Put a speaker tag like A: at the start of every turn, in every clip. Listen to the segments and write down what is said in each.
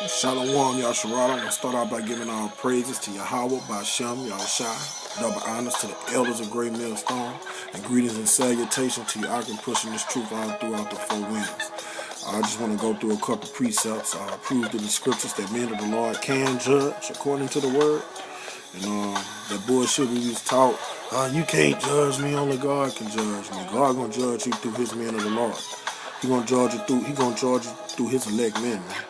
A: Shalom, Yasharada. I'm going to start out by giving all praises to Yahweh, Bashem, Yahushai, double honors to the elders of Great Millstone, and greetings and salutations to you. I can pushing this truth on throughout the four winds. I just want to go through a couple precepts, prove to the scriptures that men of the Lord can judge according to the word. And that bullshit we was taught, you can't judge me, only God can judge me. God gonna judge you through his men of the Lord. He gonna judge you through his elect men, man.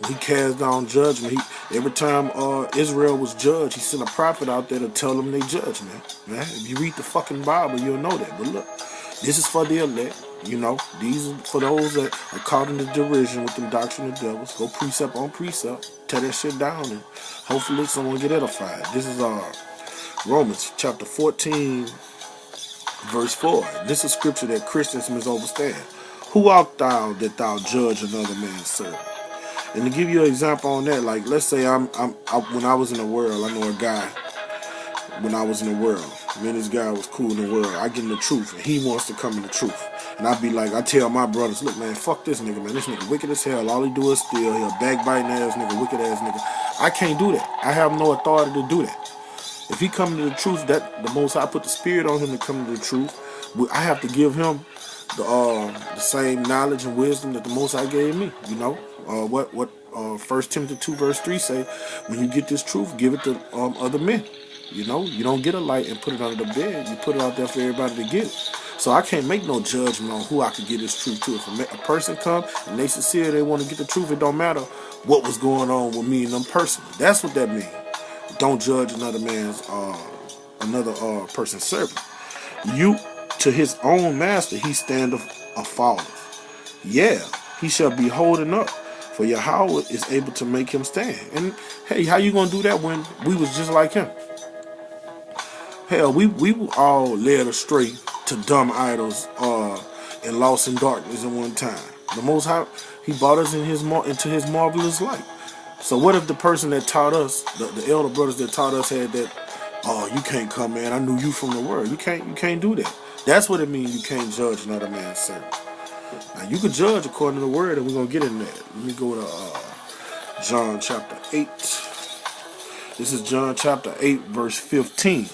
A: He cast down judgment. Every time Israel was judged, he sent a prophet out there to tell them they judgment. Man, if you read the fucking Bible, you'll know that. But look, this is for the elect. You know, these are for those that are caught in the derision with them doctrine of devils. Go precept on precept, tear that shit down, and hopefully someone get edified. This is Romans chapter 14, verse 4. This is scripture that Christians must understand. Who art thou that thou judge another man's servant? And to give you an example on that, like let's say when I was in the world, I know a guy. When I was in the world, me and this guy was cool in the world. I get in the truth, and he wants to come in the truth. And I be like, I tell my brothers, look, man, fuck this nigga, man. This nigga wicked as hell. All he do is steal. He a backbiting ass nigga, wicked ass nigga. I can't do that. I have no authority to do that. If he come to the truth, that the Most High put the spirit on him to come to the truth. I have to give him the same knowledge and wisdom that the Most High gave me. You know, what 1 Timothy 2 verse 3 say, when you get this truth, give it to other men. You know, you don't get a light and put it under the bed. You put it out there for everybody to get it. So I can't make no judgment on who I could get this truth to. If a person come and they sincere, they want to get the truth, it don't matter what was going on with me and them personally. That's what that means. Don't judge another person's servant. You to his own master he standeth a falleth. Yeah, he shall be holding up. For Yahweh is able to make him stand. And hey, how you gonna do that when we was just like him? Hell, we were all led astray to dumb idols and lost in darkness at one time. The Most High, he brought us into his marvelous light. So what if the person that taught us, the elder brothers that taught us had that, oh, you can't come, man, I knew you from the world. You can't do that. That's what it means you can't judge another man's servant. Now, you can judge according to the word, and we're going to get in there. Let me go to John chapter 8. This is John chapter 8, verse 15.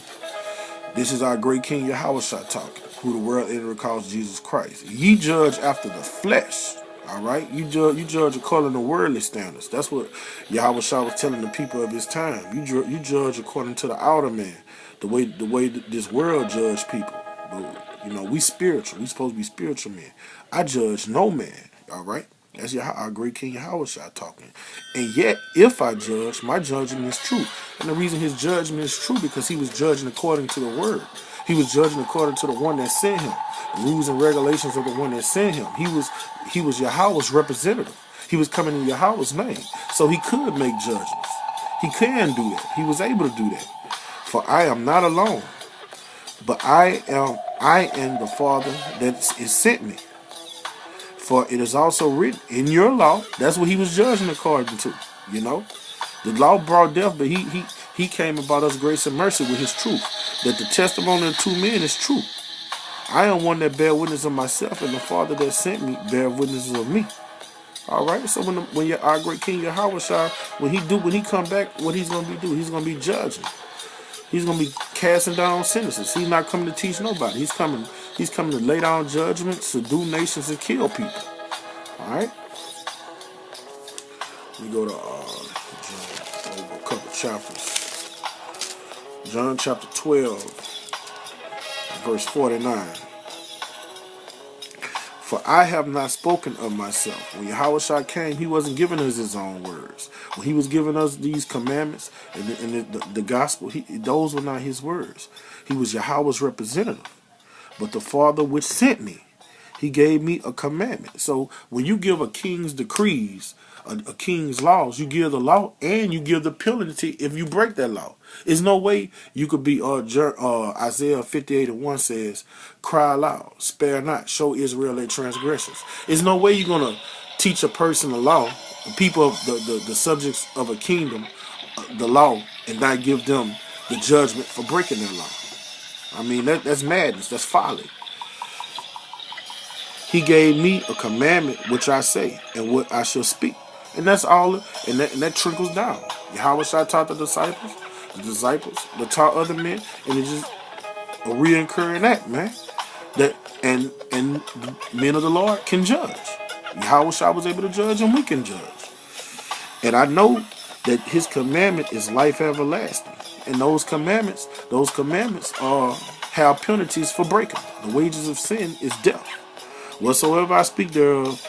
A: This is our great King Yahushua talking, who the world entered calls Jesus Christ. Ye judge after the flesh, all right? You judge according to worldly standards. That's what Yahushua was telling the people of his time. You judge according to the outer man, the way this world judge people. But, you know, we spiritual. We supposed to be spiritual men. I judge no man, all right? That's our great King Yahushua talking. And yet, if I judge, my judgment is true. And the reason his judgment is true, because he was judging according to the word. He was judging according to the one that sent him. The rules and regulations of the one that sent him. He was Yahweh's representative. He was coming in Yahweh's name. So he could make judgments. He can do that. He was able to do that. For I am not alone, but I am the Father that is sent me. For it is also written in your law. That's what he was judging according to. You know, the law brought death, but he came about us grace and mercy with his truth. That the testimony of two men is true. I am one that bear witness of myself, and the Father that sent me bear witnesses of me. All right. So when our great King Yahushua, when he come back, what he's gonna do? He's gonna be judging. He's gonna be casting down sentences. He's not coming to teach nobody. He's coming to lay down judgment, subdue nations, and kill people. Alright? We go to John, over a couple chapters. John chapter 12, verse 49. For I have not spoken of myself. When Yahushua came, he wasn't giving us his own words. When he was giving us these commandments and the gospel, those were not his words. He was Yahweh's representative. But the Father which sent me, he gave me a commandment. So when you give a king's decrees, a king's laws, you give the law and you give the penalty if you break that law. There's no way you could be Isaiah 58:1 says, cry aloud, spare not, show Israel their transgressions. There's no way you're gonna teach a person the law, the people of the subjects of a kingdom, the law, and not give them the judgment for breaking that law. I mean, that's madness, that's folly. He gave me a commandment which I say, and what I shall speak. And that's all, and that trickles down. Yahweh Shai taught the disciples that taught other men, and it's just a reoccurring act, man. That and men of the Lord can judge. Yahweh Shai was able to judge, and we can judge. And I know that His commandment is life everlasting, and those commandments have penalties for breaking. The wages of sin is death. Whatsoever I speak thereof,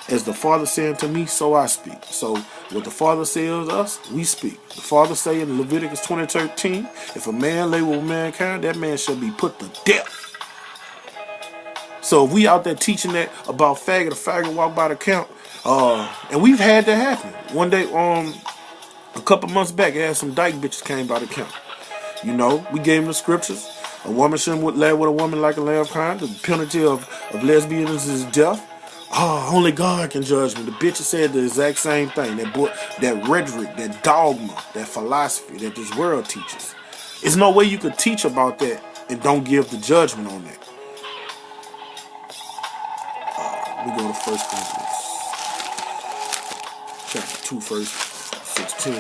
A: as the Father said to me, so I speak. So what the Father says to us, we speak. The Father say in Leviticus 20:13, if a man lay with mankind, that man shall be put to death. So if we out there teaching that about faggot, a faggot walk by the count, and we've had that happen. One day, a couple months back, I had some dyke bitches came by the count. You know, we gave them the scriptures. A woman shouldn't lay with a woman like a lamb kind. The penalty of lesbianism is death. Oh, only God can judge me. The bitch said the exact same thing. That rhetoric, that dogma, that philosophy that this world teaches. There's no way you could teach about that and don't give the judgment on that. We go to 1 Corinthians chapter 2, verse 16.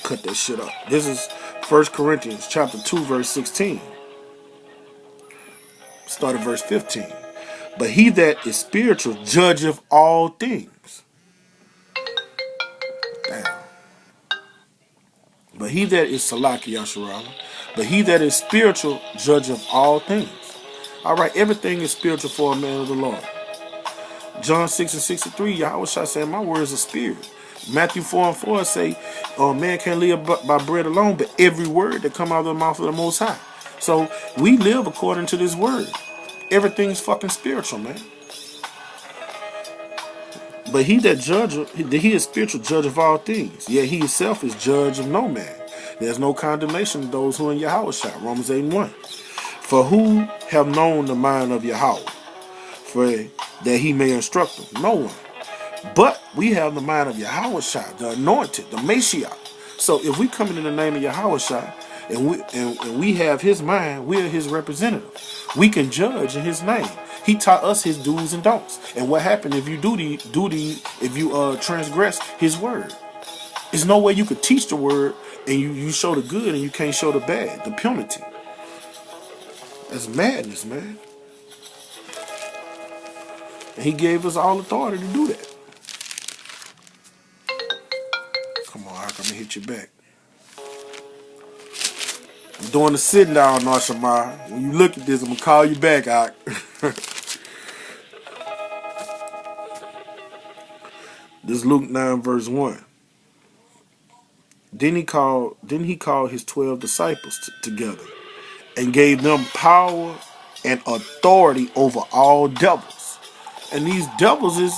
A: Cut that shit up. This is 1 Corinthians chapter 2, verse 16. Start at verse 15. But he that is spiritual judgeth all things. Damn. But he that is Salaki Yasharala. But he that is spiritual judgeth all things. Alright, everything is spiritual for a man of the Lord. John 6:63, Yahweh Shai said, my words are spirit. Matthew 4:4 say, man can't live by bread alone, but every word that come out of the mouth of the Most High. So we live according to this word. Everything's fucking spiritual, man. But he that judgeth, he is spiritual judge of all things. Yet he himself is judge of no man. There's no condemnation to those who are in Yahweh Shai. Romans 8:1. For who have known the mind of Yahweh? For that he may instruct them? No one. But we have the mind of Yahweh Shai, the anointed, the Mashiach. So if we come in the name of Yahweh Shai, and we have his mind, we're his representative. We can judge in his name. He taught us his do's and don'ts. And what happened if you if you transgress his word? There's no way you could teach the word and you show the good and you can't show the bad, the penalty. That's madness, man. And he gave us all authority to do that. Come on, I'm gonna hit you back. I'm doing the sitting down, Nashamar. When you look at this, I'm gonna call you back, Ak. This Luke 9 verse 1. Then he called his 12 disciples together and gave them power and authority over all devils. And these devils is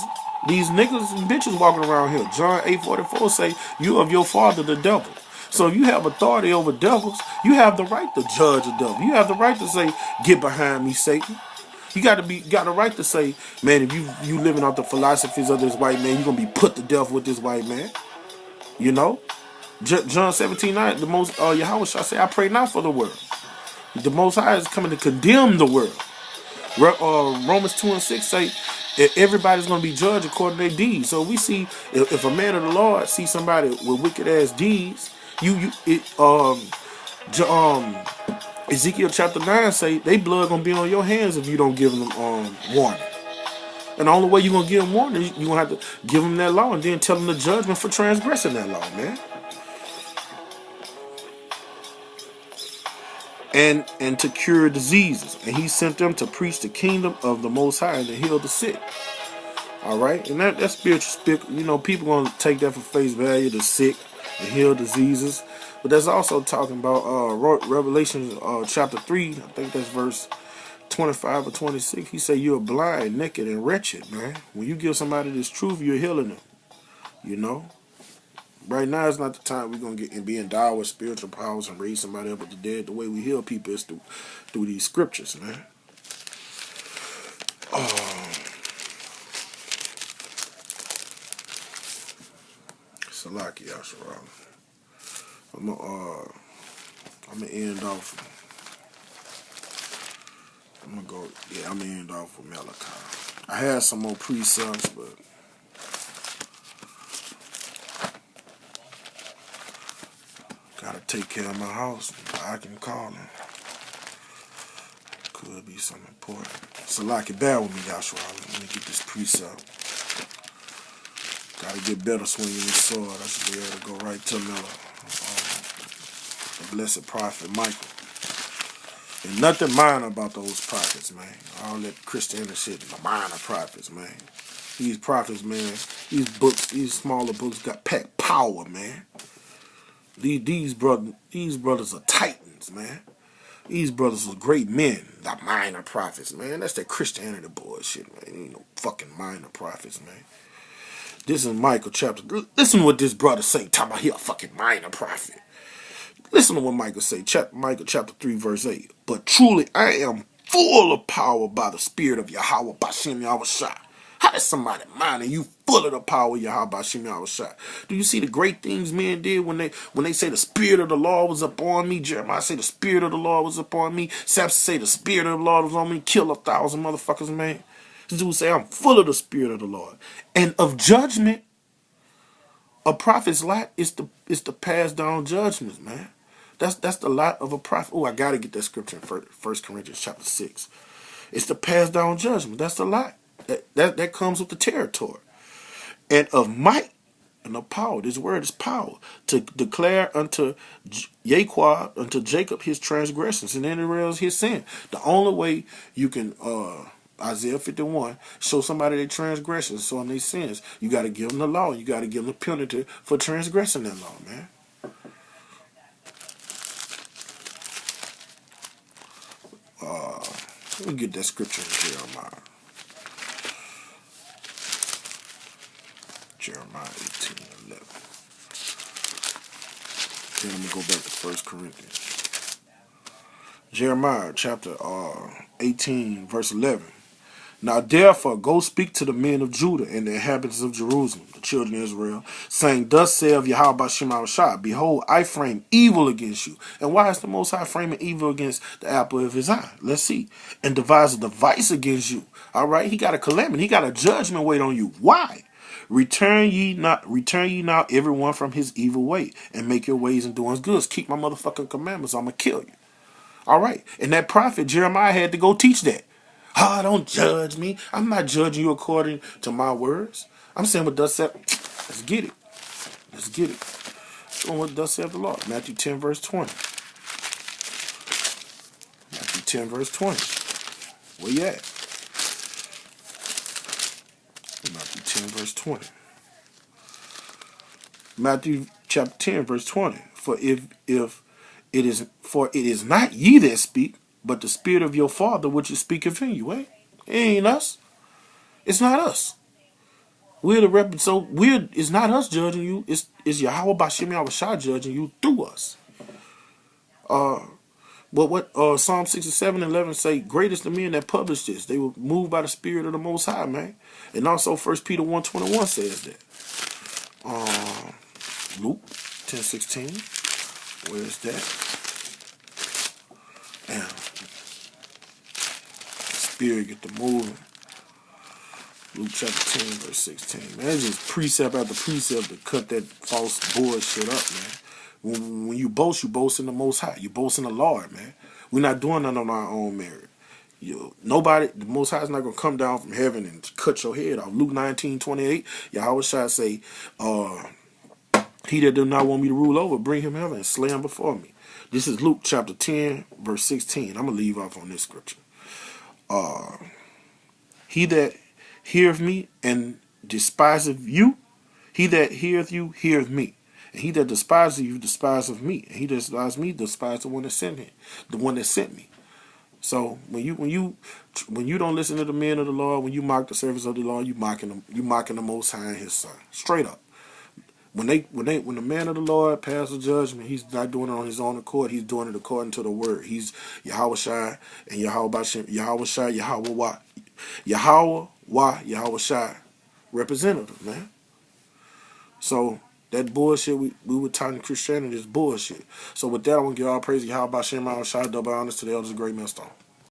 A: these niggas and bitches walking around here. John 8:44 say, you of your father the devil. So if you have authority over devils, you have the right to judge a devil. You have the right to say, get behind me, Satan. You got the right to say, man, if you living out the philosophies of this white man, you're gonna be put to death with this white man. You know? John 17:9, the most Yahweh shall say, I pray not for the world. The Most High is coming to condemn the world. Romans 2:6 say everybody's going to be judged according to their deeds. So we see if a man of the Lord sees somebody with wicked ass deeds, Ezekiel chapter 9 say they blood going to be on your hands if you don't give them warning. And the only way you're going to give them warning, you're going to have to give them that law and then tell them the judgment for transgressing that law, man. And to cure diseases. And he sent them to preach the kingdom of the Most High and to heal the sick. Alright? And that's spiritual. You know, people going to take that for face value, the sick, and heal diseases. But that's also talking about Revelation chapter 3. I think that's verse 25 or 26. He said, you're blind, naked, and wretched, man. When you give somebody this truth, you're healing them. You know? Right now is not the time we're going to get and be endowed with spiritual powers and raise somebody up with the dead. The way we heal people is through these scriptures, man. Salaki Yasharal. I'm gonna end off. I'm gonna end off with Malachi. I had some more precepts, but gotta take care of my house. I can call them. Could be something important. So like it bear with me, Joshua. Let me get this precept. Gotta get better swinging this sword. I should be able to go right to the blessed prophet Micah. And nothing minor about those prophets, man. All that Christianity shit, the minor prophets, man. These prophets, man, these books, these smaller books got packed power, man. These brothers are titans, man. These brothers are great men, the minor prophets, man. That's that Christianity bullshit, man. Ain't no fucking minor prophets, man. This is Micah chapter. Listen to what this brother say. Talking about he a fucking minor prophet. Listen to what Micah say. Micah chapter 3 verse 8. But truly I am full of power by the spirit of Yahweh Bashem Yahushua. How is somebody minor? You full of the power of Yahweh Bashem Yahushua. Do you see the great things men did when they say the spirit of the Lord was upon me? Jeremiah say the spirit of the Lord was upon me. Samson say the spirit of the Lord was on me. Kill 1,000 motherfuckers, man. This dude say I'm full of the spirit of the Lord. And of judgment, a prophet's lot is to pass down judgments, man. That's the lot of a prophet. Oh, I gotta get that scripture in 1 Corinthians chapter 6. It's to pass down judgment. That's the lot. That comes with the territory. And of might and of power. This word is power. To declare unto unto Jacob his transgressions and Israel his sin. The only way you can Isaiah 51, show somebody their transgressions, show them their sins. You got to give them the law. You got to give them the penalty for transgressing that law, man. Let me get that scripture in Jeremiah. Jeremiah 18:11. Then I'm going to go back to 1 Corinthians. Jeremiah chapter 18, verse 11. Now therefore go speak to the men of Judah and the inhabitants of Jerusalem, the children of Israel, saying, Thus saith Yahweh Bashem Yahushua, Behold, I frame evil against you. And why is the Most High framing evil against the apple of his eye? Let's see. And devise a device against you. All right, he got a calamity. He got a judgment wait on you. Why? Return ye now everyone from his evil way, and make your ways and doings good. Keep my motherfucking commandments, I'm going to kill you. All right. And that prophet Jeremiah had to go teach that. Oh, don't judge me. I'm not judging you according to my words. I'm saying what thus saith. Let's get it. Let's get it. Showing what thus saith the Lord. Matthew 10, verse 20. Matthew 10, verse 20. Where you at? Matthew 10, verse 20. Matthew chapter 10, verse 20. For it is not ye that speak, but the spirit of your Father which is speaketh in you, eh? It ain't us. It's not us. We're the rep. So it's not us judging you. It's Yahweh Bashem Yahushua judging you through us. But what Psalm 67:11 say, great is the men that publish this. They were moved by the Spirit of the Most High, man. And also 1 Peter 1:21 says that. Luke 10:16. Where is that? Damn. Spirit get to moving. Luke chapter 10, verse 16. Man, it's just precept after precept to cut that false bullshit up, man. When you boast in the Most High. You boast in the Lord, man. We're not doing none on our own merit. Nobody, the Most High is not going to come down from heaven and cut your head off. Luke 19:28, Yahweh shall say, he that does not want me to rule over, bring him heaven and slay him before me. This is Luke chapter 10, verse 16. I'm going to leave off on this scripture. He that heareth me and despiseth you, he that heareth you heareth me. And he that despiseth you despiseth me. And he that despiseth me despiseth the one that sent me. The one that sent me. So when you don't listen to the men of the Lord, when you mock the service of the Lord, you mocking the Most High and his Son. Straight up. When the man of the Lord passes judgment, he's not doing it on his own accord. He's doing it according to the word. He's Yahweh Shai and Yahweh Bashem, Yahweh Shai, Yahweh Shai representative, man. So that bullshit we were talking Christianity is bullshit. So with that, I want to give all praise to Yahweh Bashem, Yahweh Shai, double honors to the elders of great millstone.